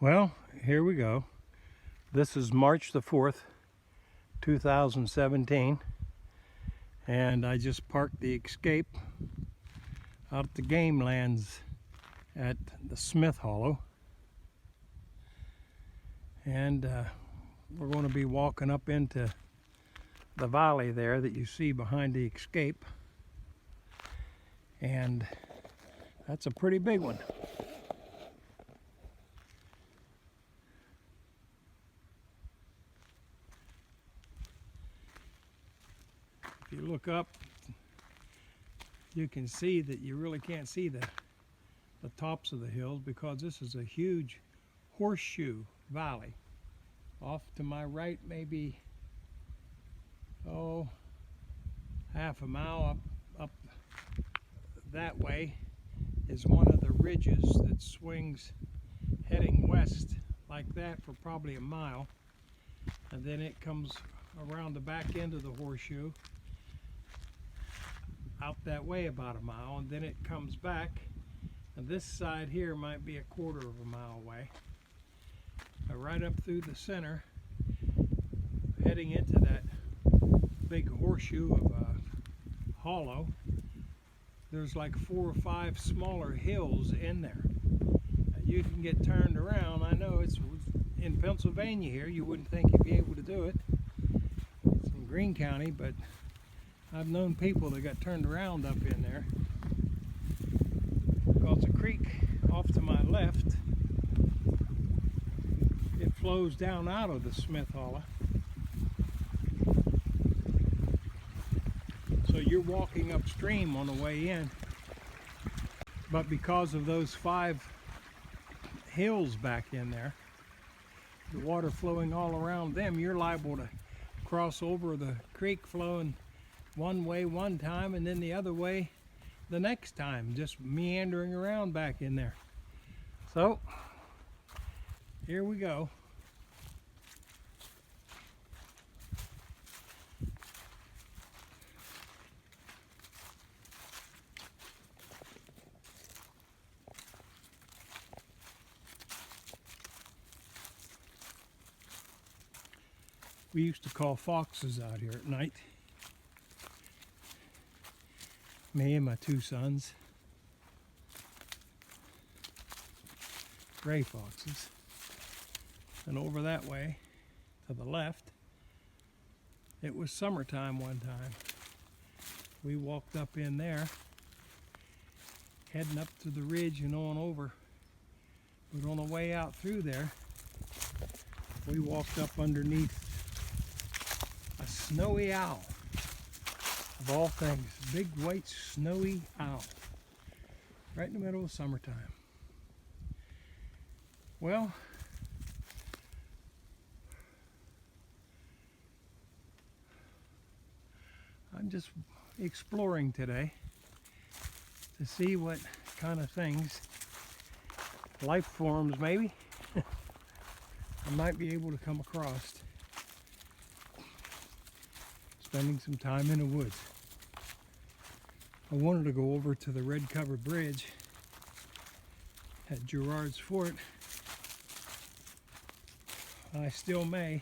Well, here we go. This is March the 4th, 2017, and I just parked the Escape out at the game lands at the Smith Hollow, and we're going to be walking up into the valley there that you see behind the Escape, and that's a pretty big one. If you look up, you can see that you really can't see the tops of the hills because this is a huge horseshoe valley. Off to my right, maybe half a mile up that way is one of the ridges that swings heading west like that for probably a mile, and then it comes around the back end of the horseshoe out that way about a mile, and then it comes back, and this side here might be a quarter of a mile away. Right up through the center, heading into that big horseshoe of a hollow, there's like 4 or 5 smaller hills in there. You can get turned around. I know it's in Pennsylvania here, you wouldn't think you'd be able to do it. It's in Greene County, but I've known people that got turned around up in there because the creek off to my left, it flows down out of the Smith Hollow. So you're walking upstream on the way in, but because of those 5 hills back in there, the water flowing all around them, you're liable to cross over the creek flowing one way one time and then the other way the next time, just meandering around back in there. So here we go. We used to call foxes out here at night. Me and my 2 sons. Gray foxes. And over that way, to the left, it was summertime one time. We walked up in there, heading up to the ridge and on over. But on the way out through there, we walked up underneath a snowy owl. Of all things, big white snowy owl, right in the middle of summertime. Well, I'm just exploring today to see what kind of things, life forms maybe, I might be able to come across. Spending some time in the woods. I wanted to go over to the Red Cover Bridge at Gerard's Fort. I still may,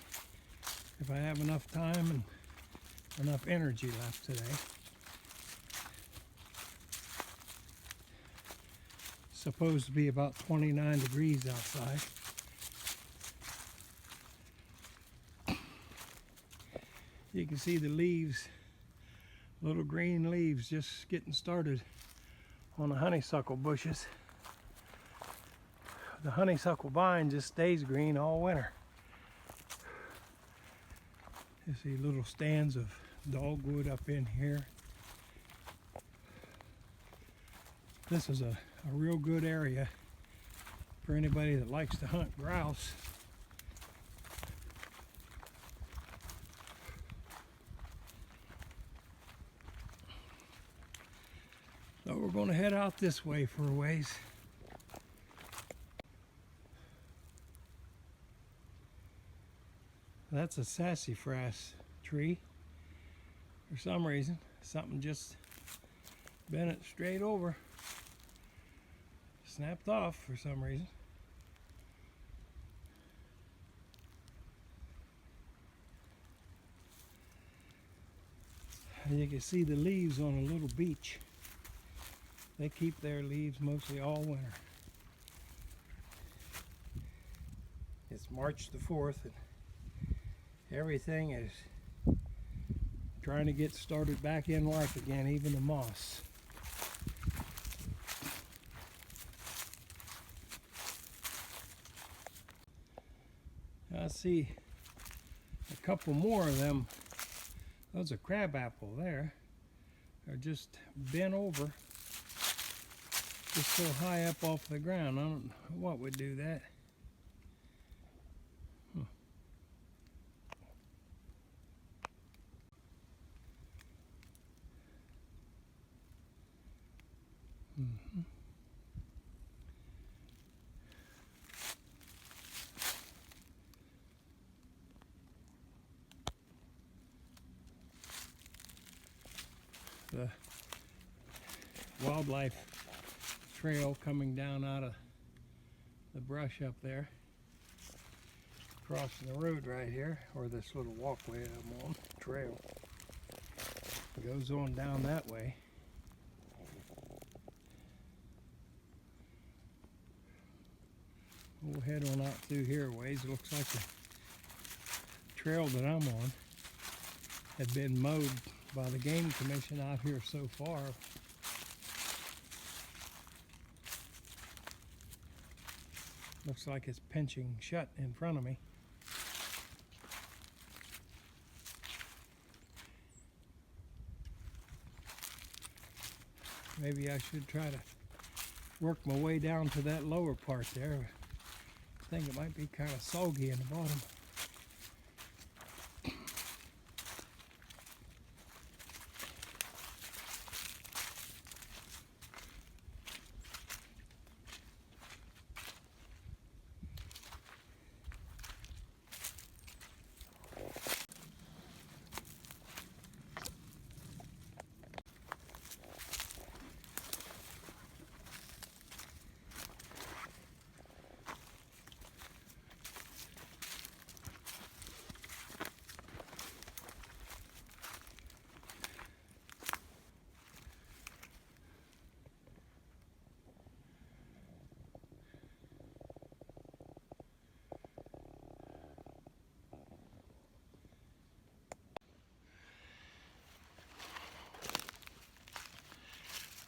if I have enough time and enough energy left today. It's supposed to be about 29 degrees outside. You can see the leaves, little green leaves just getting started on the honeysuckle bushes. The honeysuckle vine just stays green all winter. You see little stands of dogwood up in here. This is a real good area for anybody that likes to hunt grouse. So we're going to head out this way for a ways. That's a sassafras tree. For some reason, something just bent it straight over. Snapped off for some reason. And you can see the leaves on a little beach. They keep their leaves mostly all winter. It's March the 4th and everything is trying to get started back in life again, even the moss. I see a couple more of them. Those are crabapple there. They're just bent over, just so high up off the ground. I don't know what would do that. Mm-hmm. The wildlife trail coming down out of the brush up there, crossing the road right here, or this little walkway I'm on, trail. It goes on down that way. We'll head on out through here a ways. It looks like the trail that I'm on had been mowed by the Game Commission out here so far. Looks like it's pinching shut in front of me. Maybe I should try to work my way down to that lower part there. I think it might be kind of soggy in the bottom.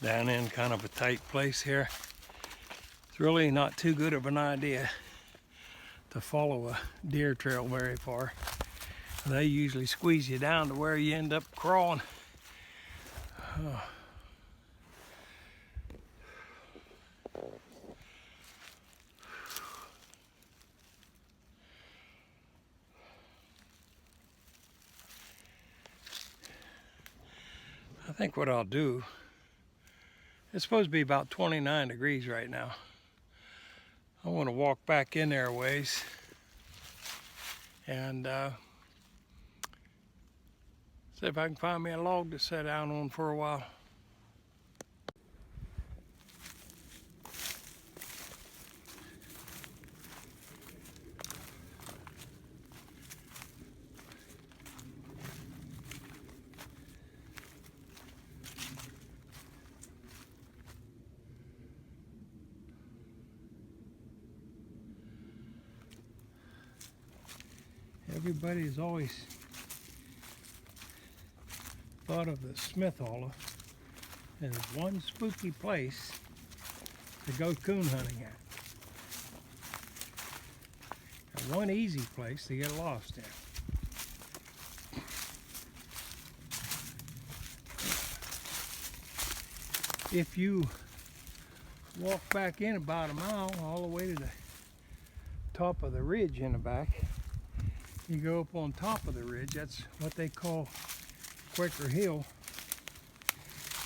Down in kind of a tight place here. It's really not too good of an idea to follow a deer trail very far. They usually squeeze you down to where you end up crawling. Oh. I think what I'll do, it's supposed to be about 29 degrees right now. I want to walk back in there a ways and see if I can find me a log to sit down on for a while. Everybody's always thought of the Smith Hollow as one spooky place to go coon hunting at. And one easy place to get lost in. If you walk back in about a mile all the way to the top of the ridge in the back, you go up on top of the ridge. That's what they call Quaker Hill.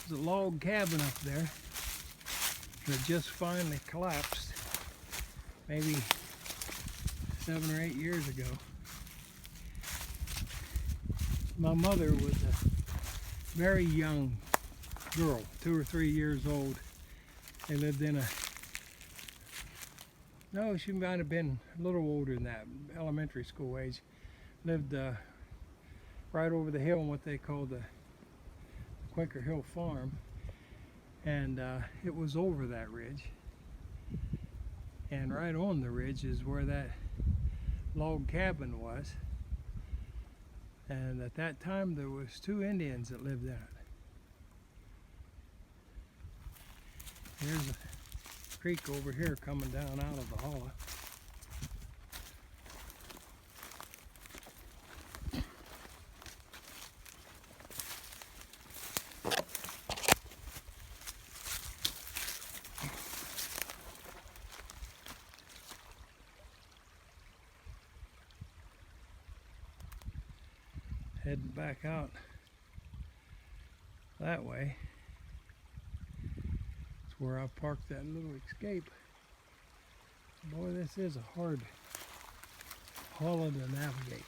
There's a log cabin up there that just finally collapsed maybe 7 or 8 years ago. My mother was a very young girl, 2 or 3 years old. They lived in a, no, she might have been a little older than that, elementary school age. Lived right over the hill in what they call the Quaker Hill Farm, and it was over that ridge. And right on the ridge is where that log cabin was. And at that time there was 2 Indians that lived in it. There's a creek over here coming down out of the hollow. Heading back out that way. It's where I parked that little Escape. Boy, this is a hard hollow to navigate.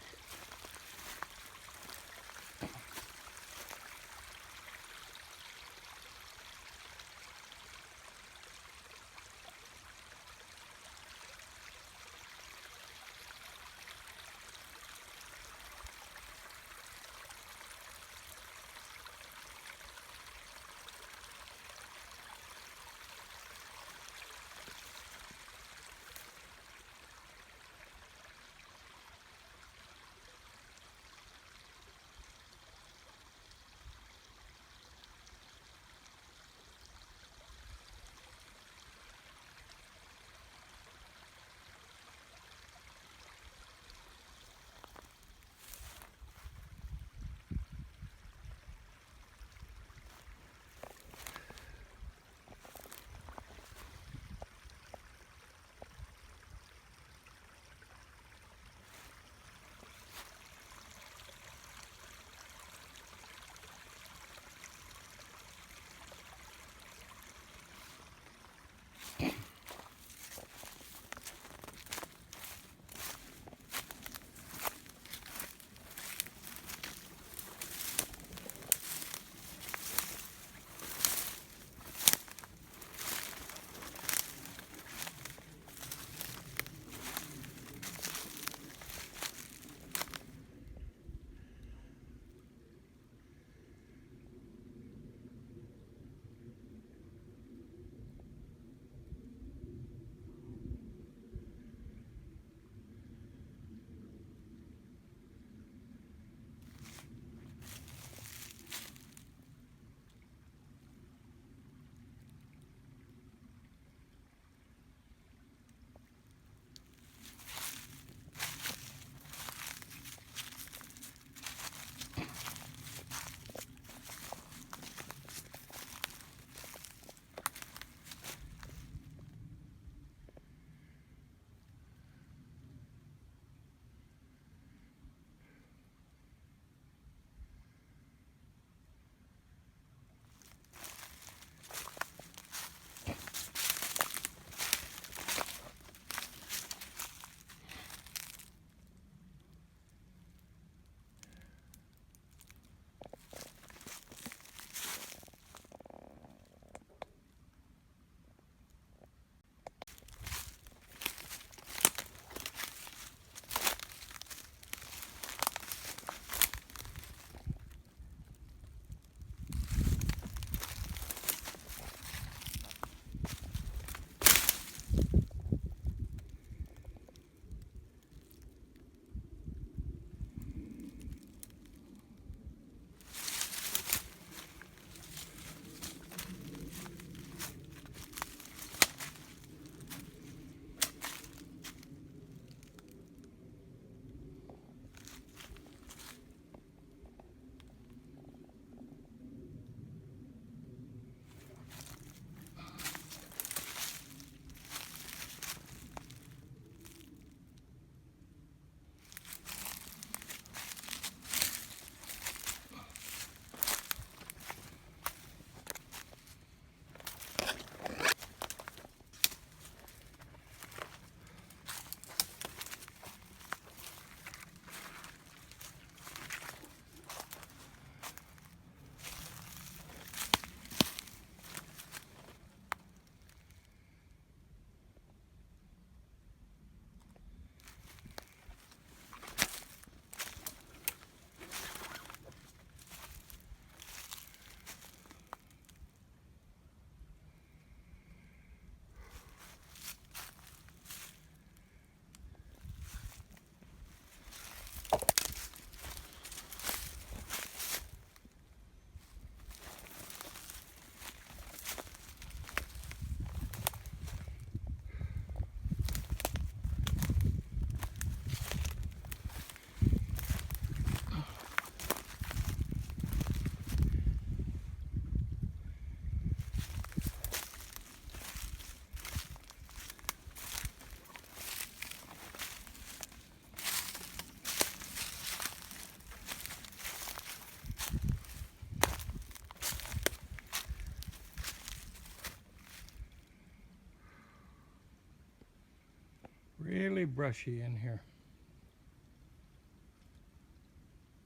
Really brushy in here.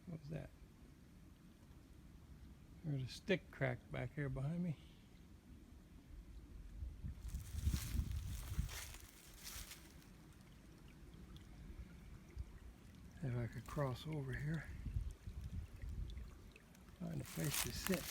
What's that? There's a stick crack back here behind me. If I could cross over here, find a place to sit.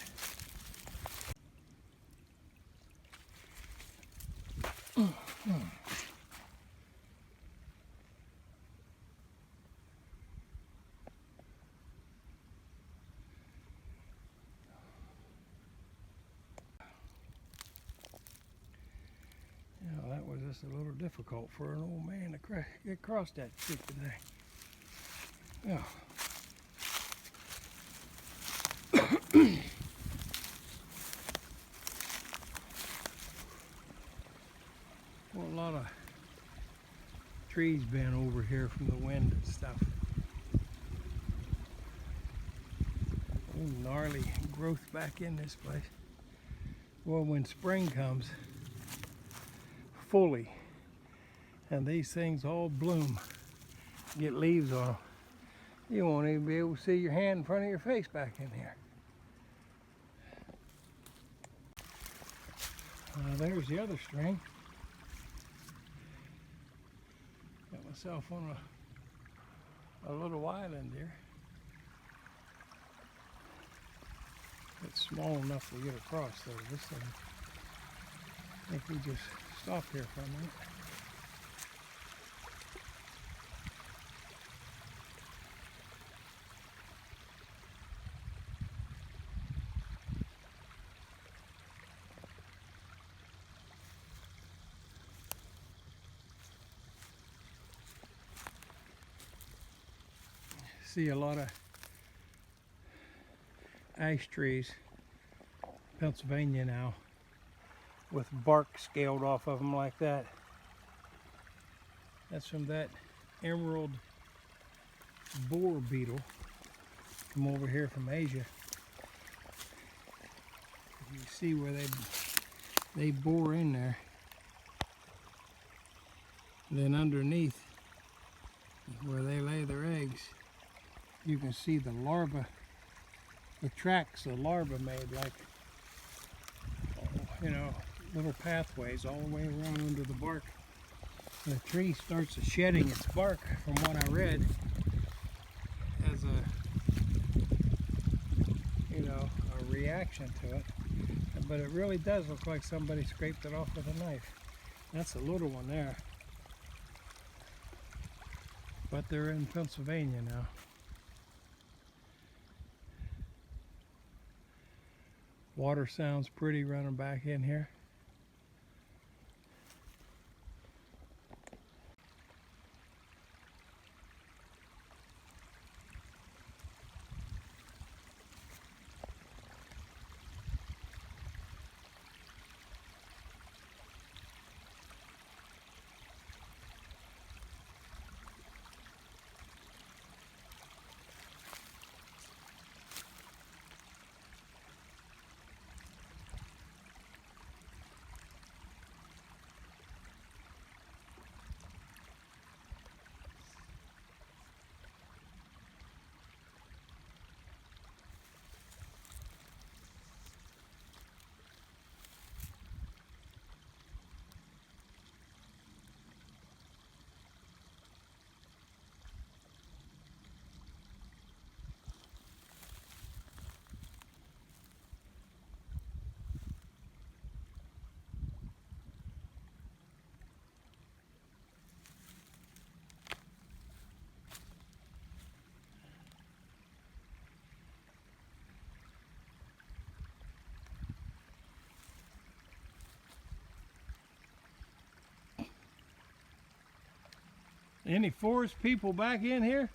That was just a little difficult for an old man to get across that creek today. Yeah. Well, a lot of trees bent over here from the wind and stuff. Ooh, gnarly growth back in this place. Well, when spring comes fully and these things all bloom, get leaves on them, you won't even be able to see your hand in front of your face back in here. There's the other string. Got myself on a little island here. It's small enough to get across though. This thing, I think we just stop here for a minute. See a lot of ash trees, Pennsylvania now, with bark scaled off of them like that. That's from that emerald boar beetle come over here from Asia. You see where they bore in there. Then underneath where they lay their eggs, you can see the larva, the tracks the larva made, like, you know, little pathways all the way around under the bark. The tree starts shedding its bark, from what I read, as a reaction to it. But it really does look like somebody scraped it off with a knife. That's a little one there. But they're in Pennsylvania now. Water sounds pretty running back in here. Any forest people back in here?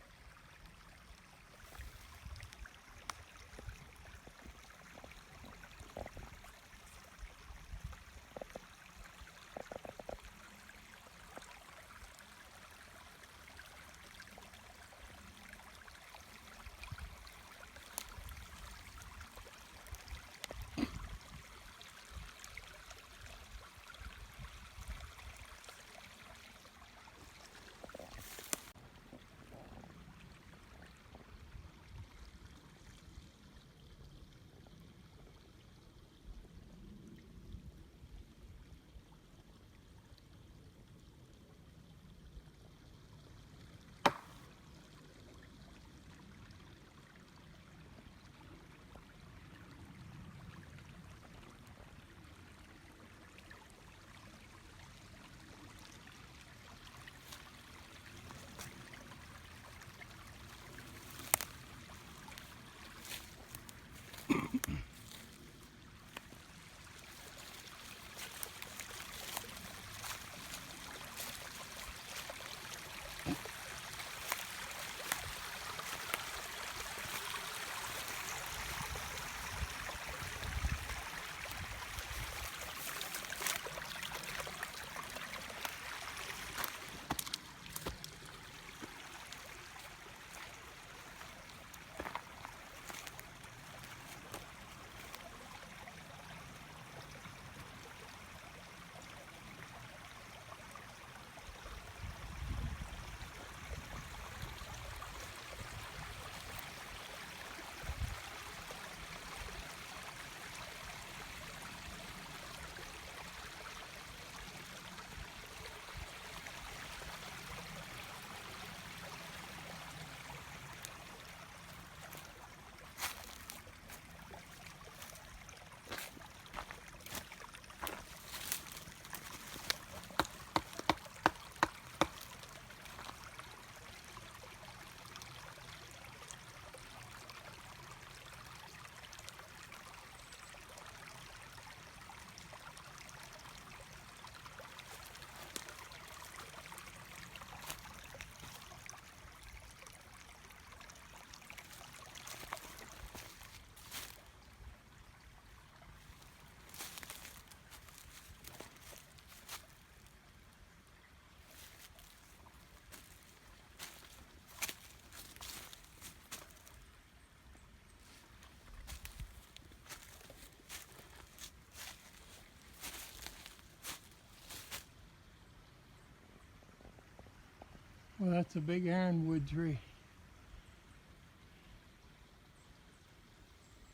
Well, that's a big ironwood tree.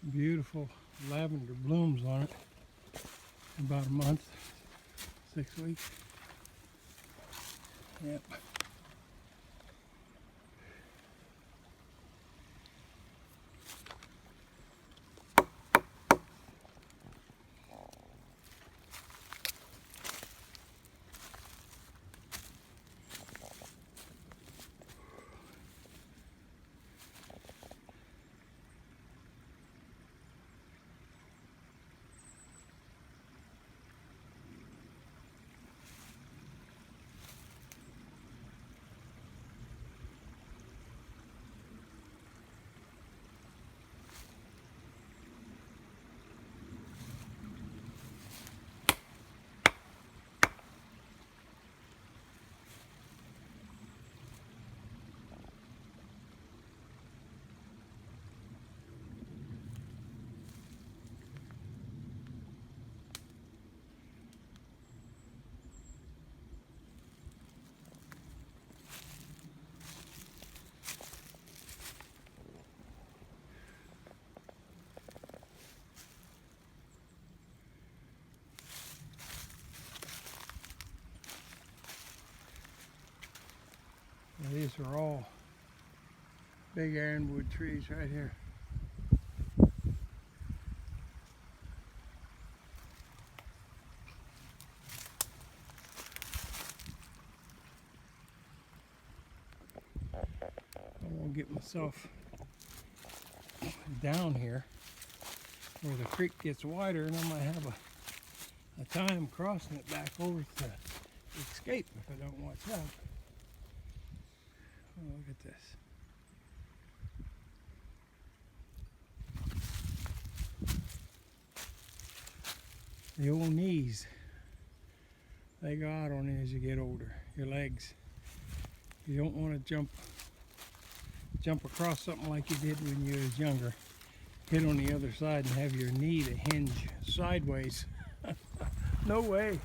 Beautiful lavender blooms on it. About a month, 6 weeks. Yep. These are all big ironwood trees right here. I'm gonna get myself down here where the creek gets wider, and I might have a time crossing it back over to escape if I don't watch out. Oh, look at this. The old knees, they go out on you as you get older. Your legs. You don't want to jump across something like you did when you was younger. Hit on the other side and have your knee to hinge sideways. No way.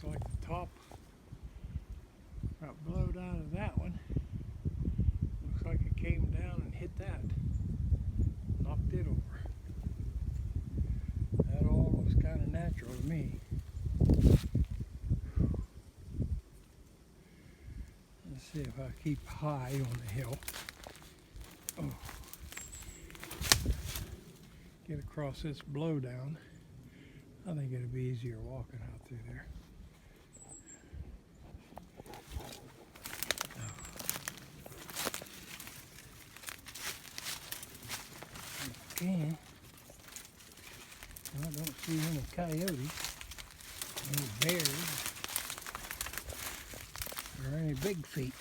Like the top got blowed out of that one. Looks like it came down and hit that. Knocked it over. That all looks kind of natural to me. Let's see if I keep high on the hill. Oh. Get across this blowdown. I think it'll be easier walking out through there. Again, I don't see any coyotes, any bears, or any big feet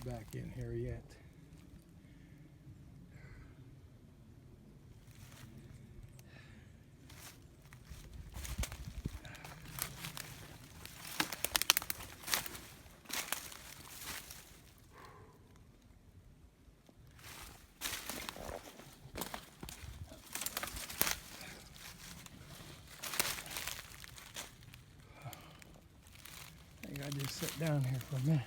back in here yet. I just sit down here for a minute.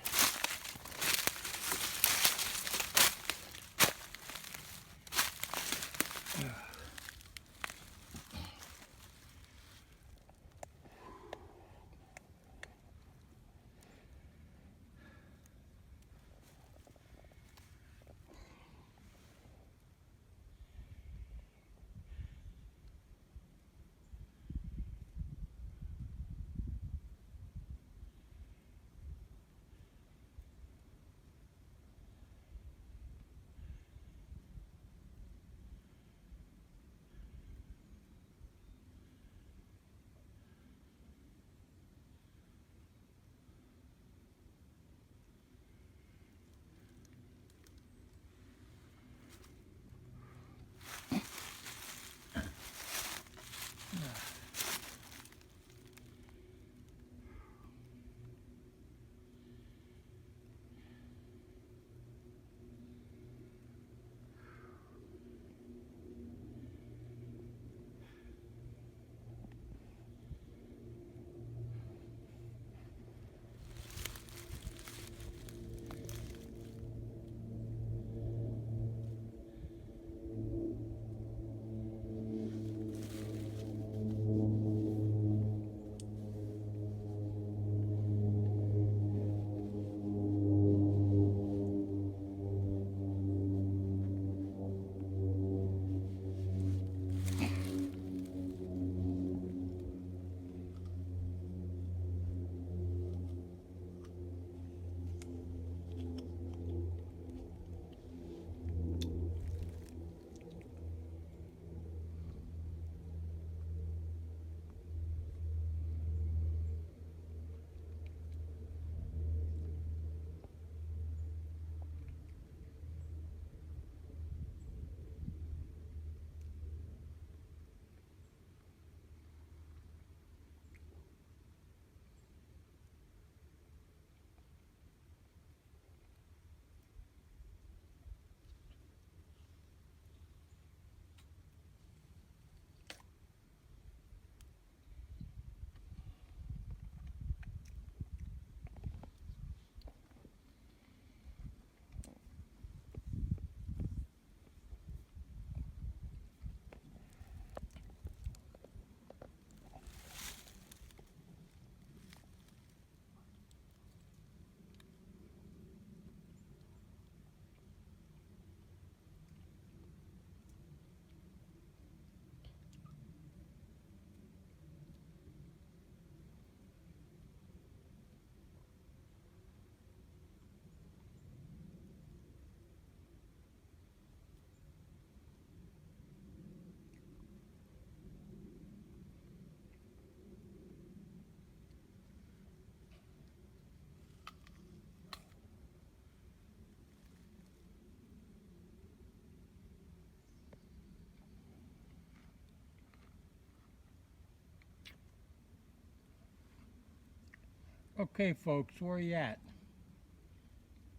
Okay, folks, where you at?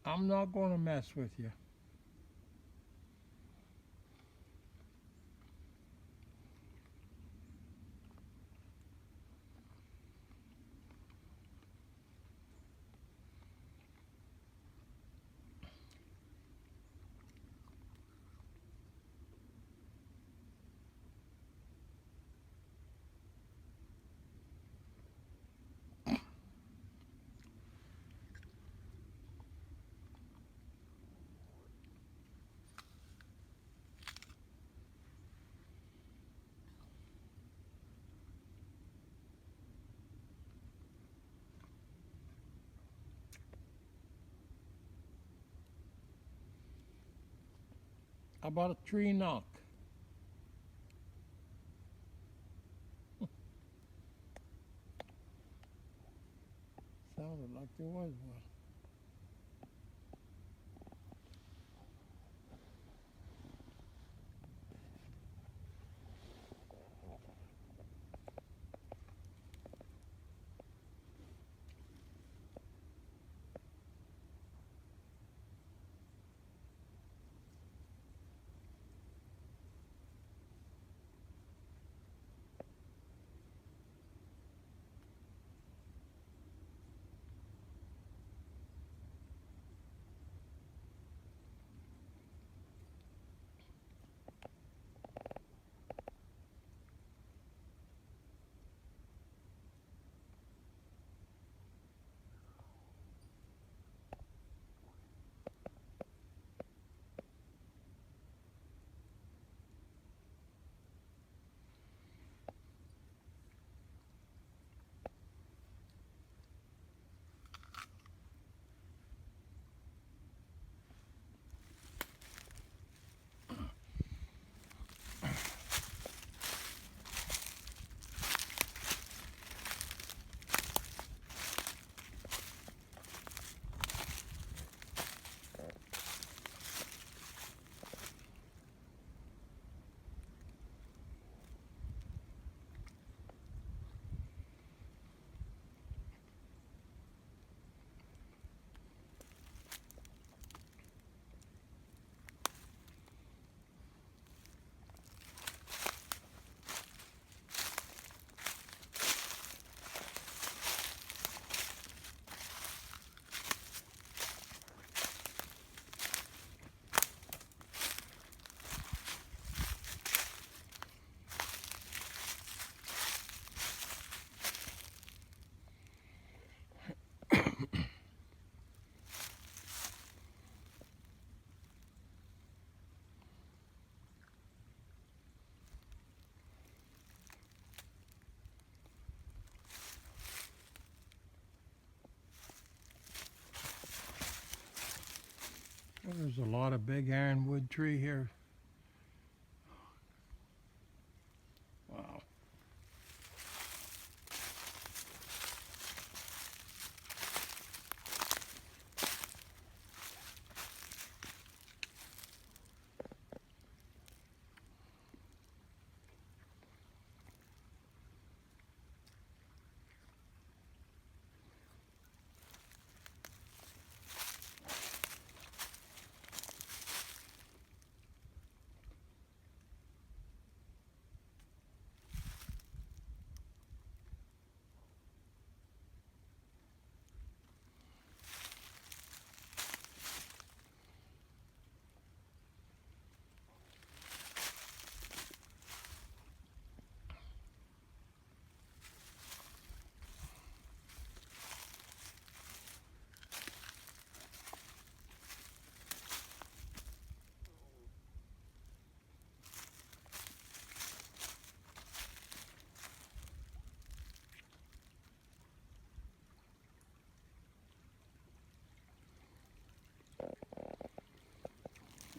I'm not going to mess with you. How about a tree knock? Sounded like there was one. Well, there's a lot of big ironwood tree here. Wow.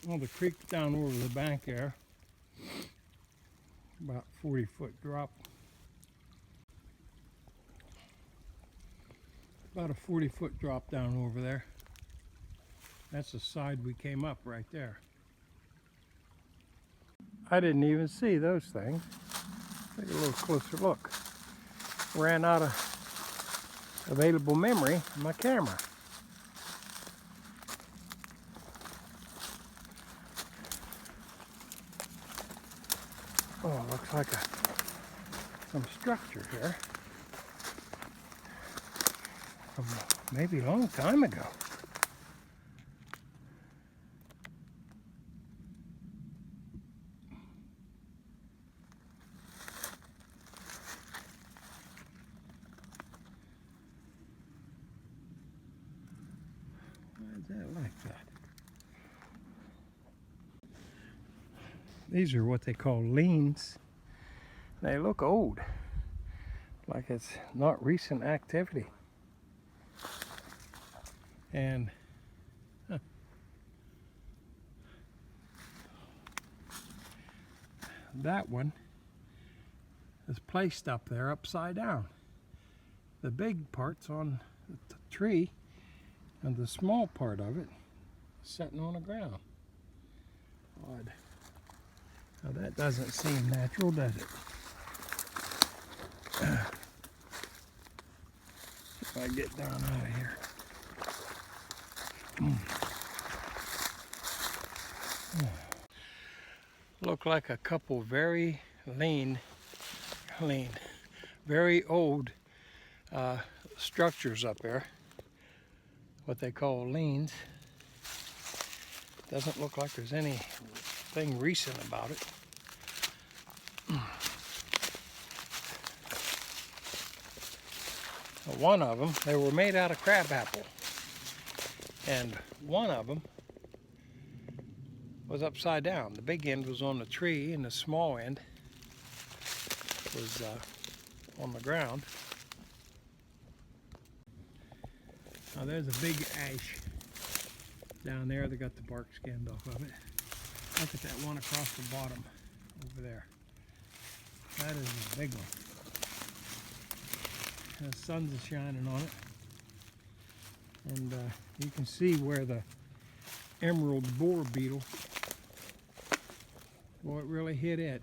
Well, the creek's down over the bank there. About 40-foot drop. About a 40-foot drop down over there. That's the side we came up right there. I didn't even see those things. Take a little closer look. Ran out of available memory in my camera. Oh, looks like some structure here from maybe a long time ago. Why is that like that? These are what they call leans. They look old, like it's not recent activity. And that one is placed up there upside down. The big part's on the tree, and the small part of it is sitting on the ground. Odd. Now that doesn't seem natural, does it? If I get down out of here. Look like a couple very lean, very old structures up there. What they call leans. Doesn't look like there's anything recent about it. One of them, they were made out of crabapple, and one of them was upside down. The big end was on the tree, and the small end was on the ground. Now there's a big ash down there. They got the bark skinned off of it. Look at that one across the bottom over there. That is a big one. The sun's shining on it, and you can see where the emerald borer beetle, well, it really hit it.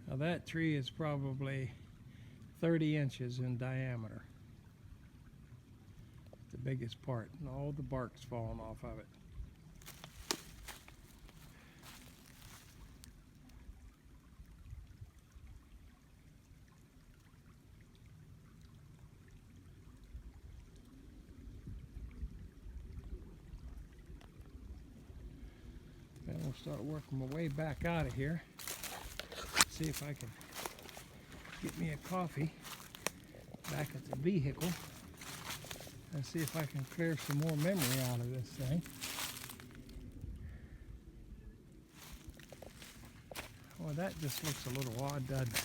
Now that tree is probably 30 inches in diameter, the biggest part, and all the bark's falling off of it. And we'll start working my way back out of here. See if I can get me a coffee back at the vehicle and see if I can clear some more memory out of this thing. Well, that just looks a little odd, doesn't it?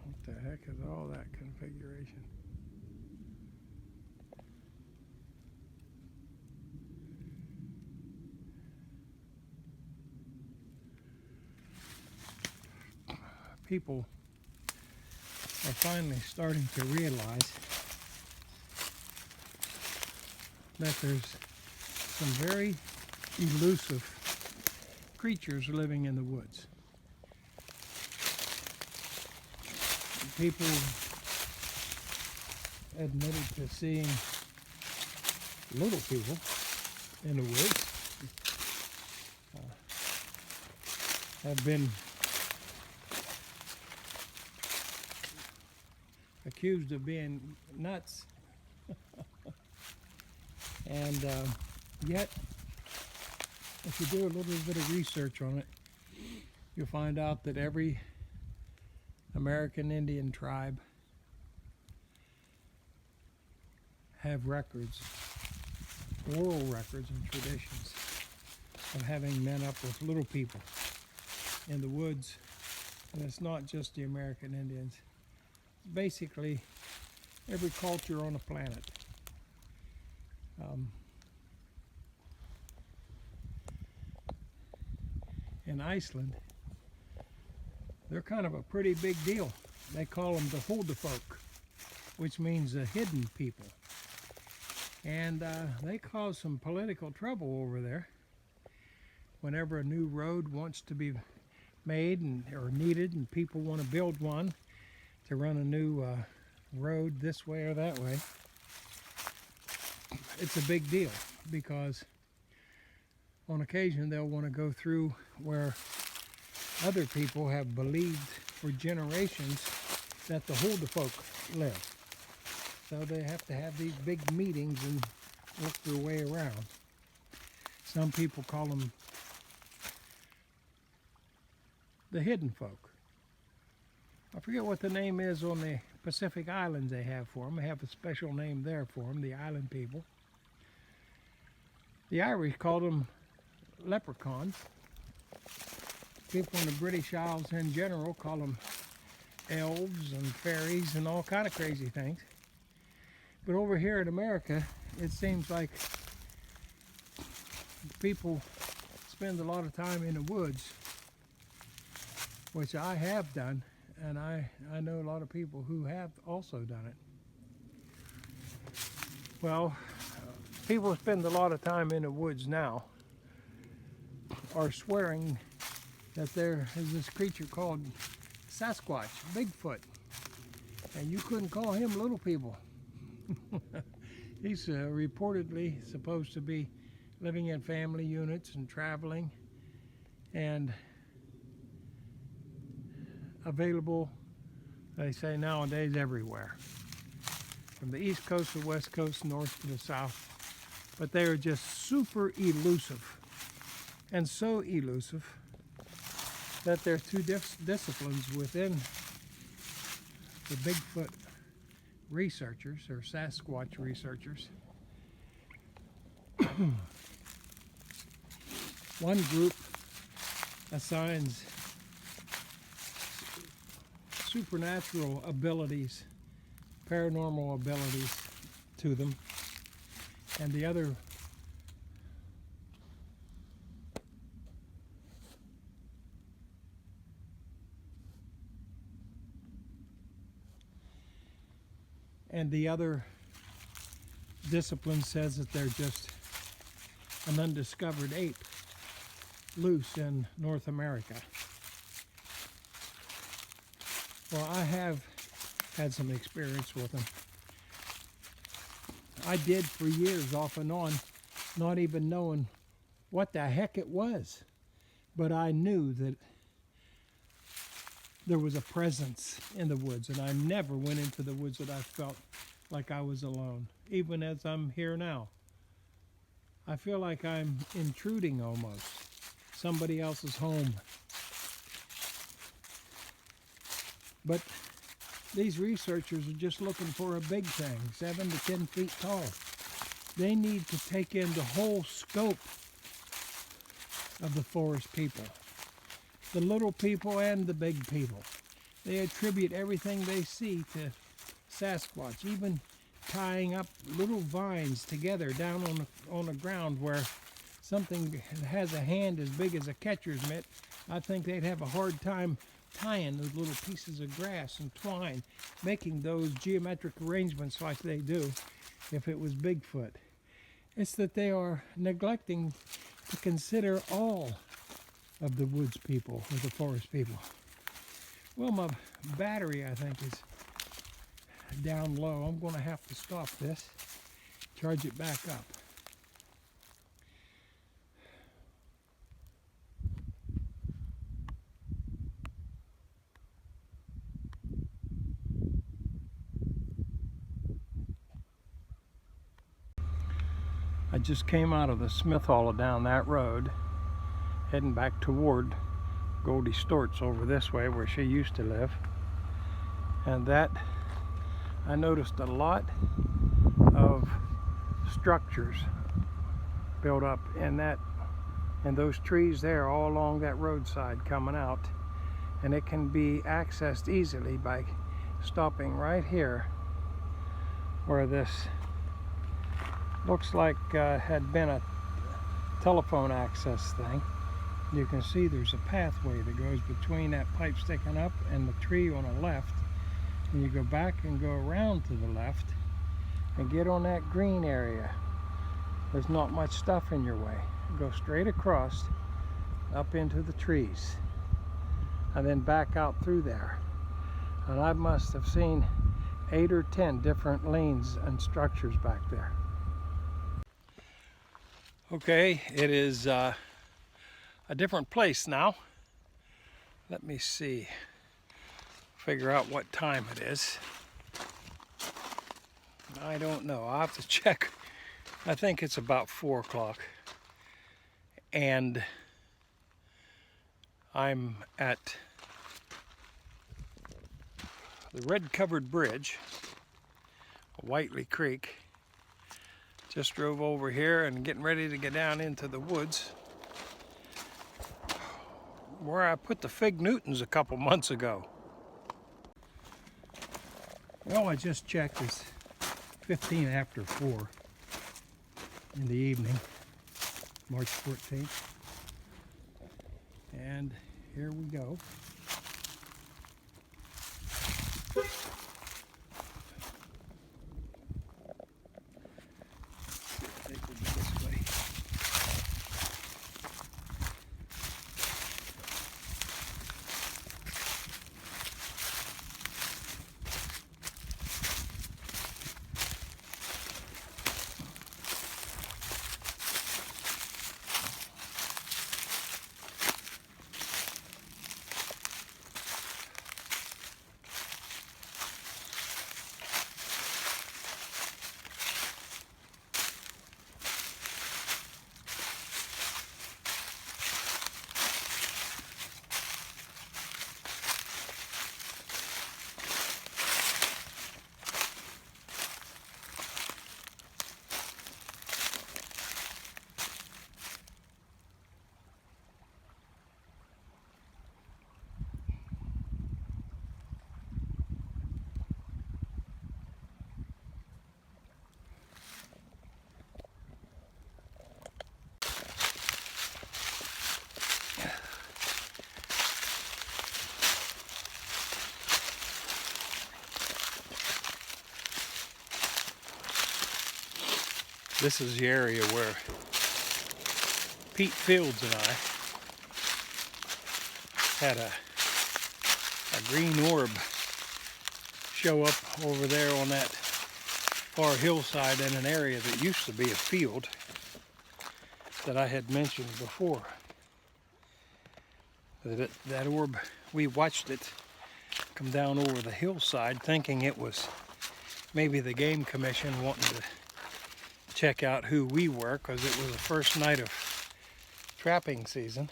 What the heck is all that configuration? People are finally starting to realize that there's some very elusive creatures living in the woods. People admitted to seeing little people in the woods have been accused of being nuts. And yet, if you do a little bit of research on it, you'll find out that every American Indian tribe have records, oral records and traditions of having met up with little people in the woods. And it's not just the American Indians. Basically, every culture on the planet. In Iceland, they're kind of a pretty big deal. They call them the Huldufolk, which means the hidden people. And they cause some political trouble over there. Whenever a new road wants to be made or needed, and people want to build one to run a new road this way or that way, it's a big deal, because on occasion they'll want to go through where other people have believed for generations that the Hulda folk live. So they have to have these big meetings and work their way around. Some people call them the hidden folk. I forget what the name is on the Pacific Islands they have for them. They have a special name there for them, the island people. The Irish called them leprechauns. People in the British Isles in general call them elves and fairies and all kind of crazy things. But over here in America, it seems like people spend a lot of time in the woods, which I have done, and I know a lot of people who have also done it. Well, people spend a lot of time in the woods now are swearing that there is this creature called Sasquatch, Bigfoot, and you couldn't call him little people. He's reportedly supposed to be living in family units and traveling, and available, they say nowadays, everywhere, from the east coast to the west coast, north to the south. But they are just super elusive, and so elusive that there are two disciplines within the Bigfoot researchers, or Sasquatch researchers. One group assigns supernatural abilities, paranormal abilities to them, and the other discipline says that they're just an undiscovered ape loose in North America. Well, I have had some experience with them. I did for years, off and on, not even knowing what the heck it was. But I knew that there was a presence in the woods, and I never went into the woods that I felt like I was alone, even as I'm here now. I feel like I'm intruding almost, somebody else's home. But these researchers are just looking for a big thing, 7 to 10 feet tall. They need to take in the whole scope of the forest people, the little people and the big people. They attribute everything they see to Sasquatch, even tying up little vines together down on the ground where something has a hand as big as a catcher's mitt. I think they'd have a hard time tying those little pieces of grass and twine, making those geometric arrangements like they do if it was Bigfoot. It's that they are neglecting to consider all of the woods people or the forest people. Well, my battery, I think, is down low. I'm going to have to stop this, charge it back up. I just came out of the Smith Hall down that road, heading back toward Goldie Stort's over this way where she used to live. And that, I noticed a lot of structures built up in those trees there all along that roadside coming out. And it can be accessed easily by stopping right here where this looks like had been a telephone access thing. You can see there's a pathway that goes between that pipe sticking up and the tree on the left. And you go back and go around to the left, and get on that green area. There's not much stuff in your way. Go straight across up into the trees and then back out through there. And I must have seen 8 or 10 different lanes and structures back there. Okay, it is a different place now. Let me see, figure out what time it is. I don't know, I'll have to check. I think it's about 4 o'clock. And I'm at the Red Covered Bridge, Whiteley Creek. Just drove over here and getting ready to get down into the woods where I put the Fig Newtons a couple months ago. Well, I just checked. It's 15 after 4 in the evening, March 14th. And here we go. Take it this way. This is the area where Pete Fields and I had a green orb show up over there on that far hillside in an area that used to be a field that I had mentioned before. That orb, we watched it come down over the hillside thinking it was maybe the Game Commission wanting to check out who we were, because it was the first night of trapping season.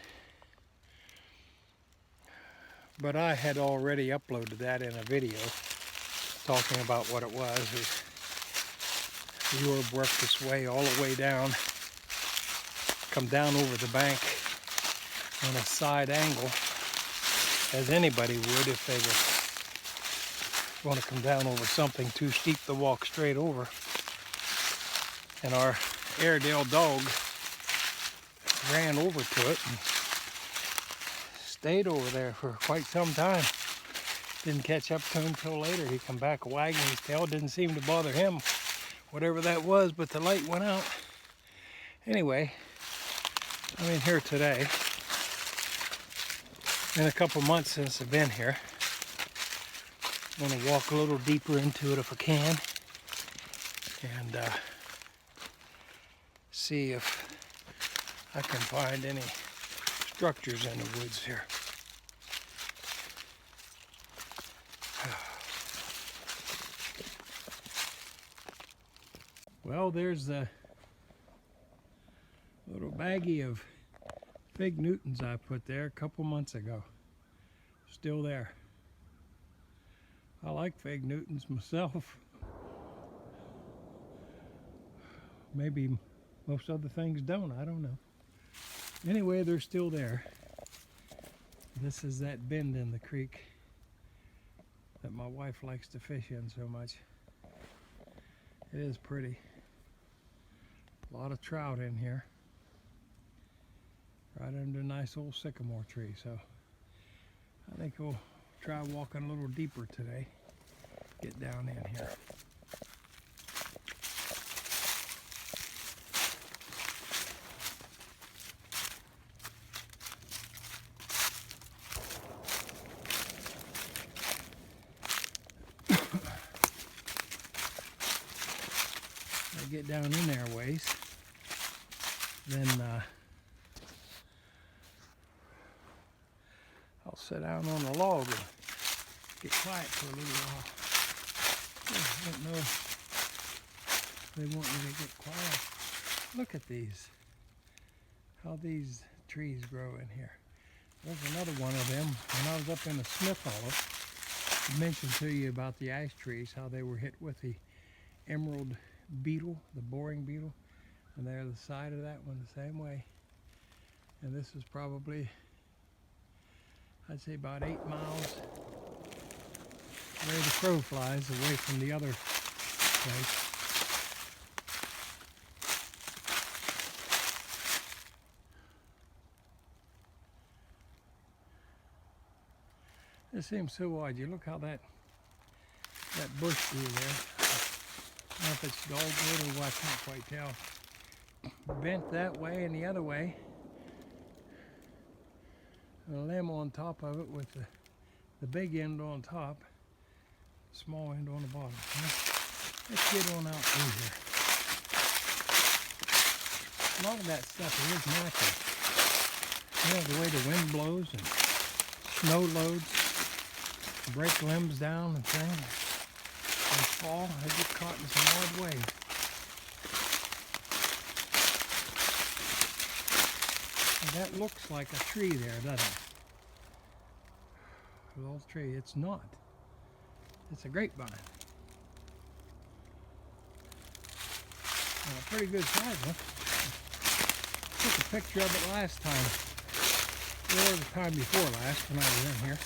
But I had already uploaded that in a video talking about what it was. The orb worked its way all the way down, come down over the bank on a side angle, as anybody would if they were going to come down over something too steep to walk straight over. And our Airedale dog ran over to it and stayed over there for quite some time. Didn't catch up to him until later. He come back wagging his tail. Didn't seem to bother him, whatever that was, but the light went out. Anyway, I'm in here today. In a couple months since I've been here. I'm going to walk a little deeper into it if I can. And see if I can find any structures in the woods here. Well, there's the little baggie of Fig Newtons I put there a couple months ago. Still there. I like Fig Newtons myself. Maybe most other things don't, I don't know. Anyway, they're still there. This is that bend in the creek that my wife likes to fish in so much. It is pretty. A lot of trout in here. Right under a nice old sycamore tree, so I think we'll try walking a little deeper today. Get down in here. get down in there a ways, then I'll sit down on the log and get quiet for a little while. I don't know if they want me to get quiet. Look at these, how these trees grow in here. There's another one of them. When I was up in the Smith Hollow, I mentioned to you about the ash trees, how they were hit with the emerald beetle, the boring beetle. And there the side of that one the same way. And this is probably, I'd say about 8 miles where the crow flies away from the other place. This seems so odd. You look how that bush grew there. I don't know if it's dogwood or what, I can't quite tell. Bent that way and the other way. And a limb on top of it with the big end on top, small end on the bottom. Let's get on out through here. A lot of that stuff is natural. You know, the way the wind blows and snow loads break limbs down and things and fall, they get caught in some odd ways. And that looks like a tree there, doesn't it? A little tree. It's not. It's a grapevine. And a pretty good size one. Took a picture of it last time, or the time before last when I was in here.